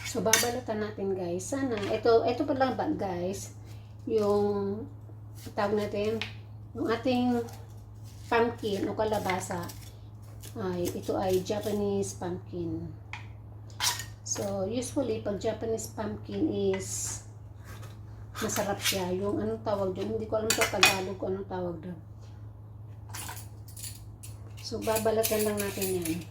So, babalatan natin guys. Sana, ito pa lang ba guys, yung tawag natin, yung ating pumpkin o kalabasa, ito ay Japanese pumpkin. So, usually, pag Japanese pumpkin is masarap siya. Yung anong tawag doon, hindi ko alam sa Tagalog kung anong tawag doon. So, babalatan lang natin yan.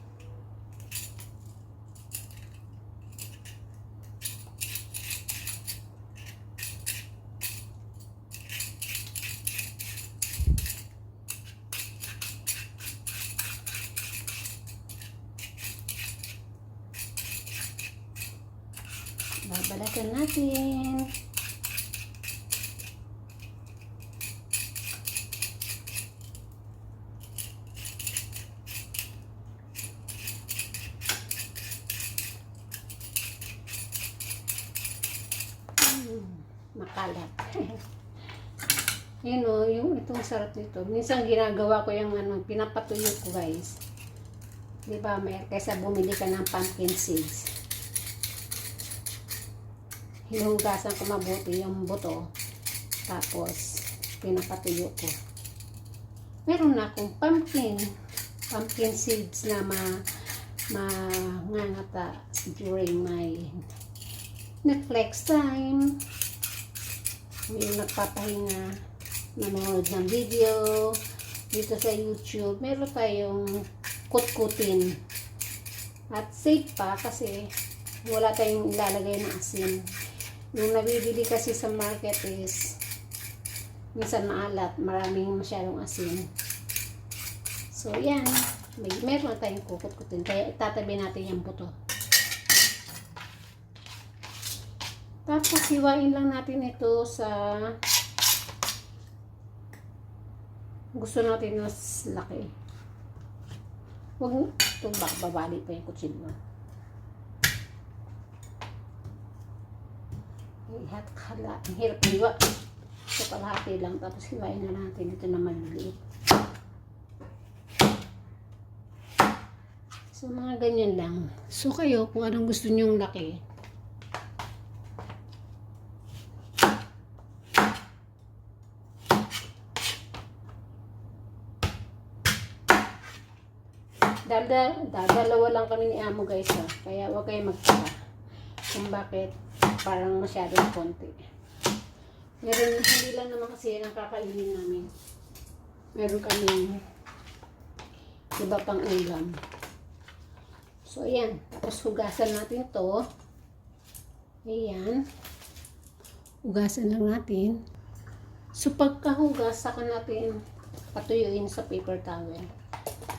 Babalatan natin. Makalat. Yun o, yung itong sarap nito. Minsan ginagawa ko yung pinapatuyo ko guys. Diba, kaysa bumili ka ng pumpkin seeds. Hinugasan ko mabuti yung buto. Tapos, pinapatuyo ko. Meron na akong pumpkin seeds na mangangata during my Netflix time. Yung nagpapahinga, nanonood ng video dito sa YouTube, meron tayong kutkutin. At safe pa kasi wala tayong ilalagay na asin. Yung nabibili kasi sa market is minsan maalat, maraming masyadong asin. So yan, meron tayong kukutkutin, kaya itatabi natin yung buto. Tapos, hiwain lang natin ito sa gusto natin mas laki. Huwag ito babali pa yung kutsilyo. Ang hirap hiwa. So, kalahati lang. Tapos, hiwain na natin ito na maliliit. So, mga ganyan lang. So, kayo, kung anong gusto nyong laki, dalawa lang kami ni Amo guys kaya huwag kayo magtaka kung bakit parang masyadong konti. Meron, hindi lang naman kasi yan ang kakainin namin. Meron kami iba pang ulam. So ayan, tapos hugasan natin to. Ayan, hugasan lang natin. So pagkahugas, saka natin patuyuin sa paper towel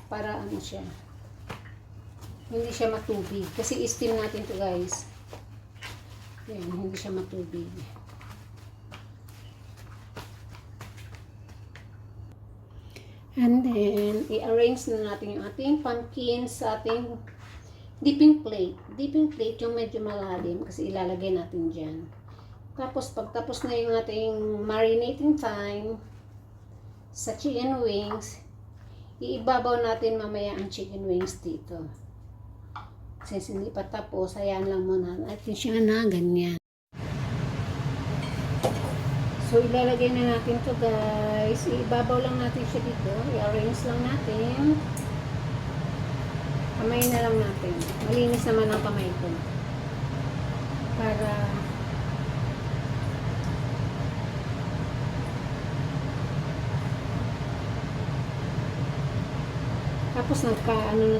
para ano siya, hindi siya matubig kasi steam natin to guys. Yan, hindi siya matubig. And then i-arrange na natin yung ating pumpkin sa ating dipping plate. Dipping plate yung medyo malalim kasi ilalagay natin dyan. Tapos pagtapos na yung ating marinating time sa chicken wings, iibabaw natin mamaya ang chicken wings dito. Since hindi pa tapos, hayaan lang muna natin siya na ganyan. So, ilalagay na natin to guys. Iibabaw lang natin siya dito. I-arrange lang natin. Kamay na lang natin. Malinis naman ang kamay ko. Para tapos nagpakulo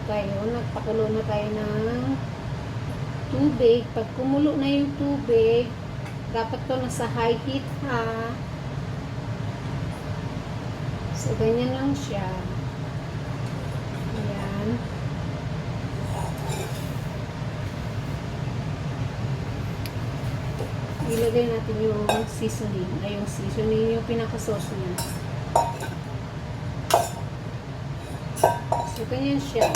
na tayo ng tubig. Pag kumulo na yung tubig, dapat to nasa high heat ha. So, ganyan lang siya. Ayan. Ilagay natin yung seasoning. Ay, yung seasoning yung pinaka-sauce niya. So, ganyan siya.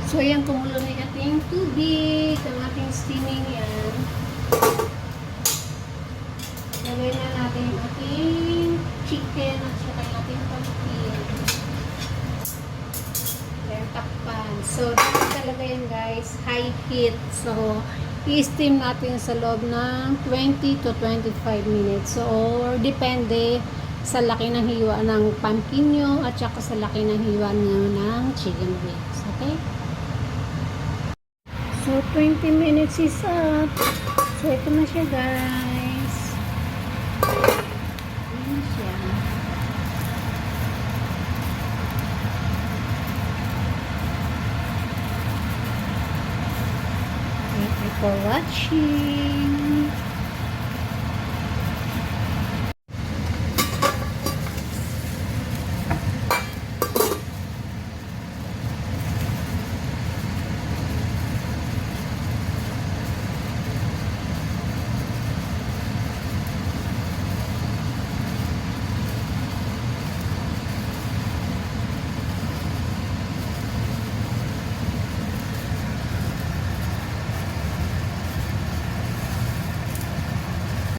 So, ayan, kumulo na yung ating tubig. Ang ating steaming yan. Lagay na natin yung ating chicken at saka yung ating pumpkin. Ayan, takpan. So, dapat talaga talaga yan guys, high heat. So, i-steam natin sa loob ng 20 to 25 minutes. So, or depende sa laki ng hiwa ng pumpkin nyo at saka sa laki ng hiwa nyo ng chicken wings. Okay? So, 20 minutes is up. So, ito na siya guys. Ayan na siya. Thank you for watching.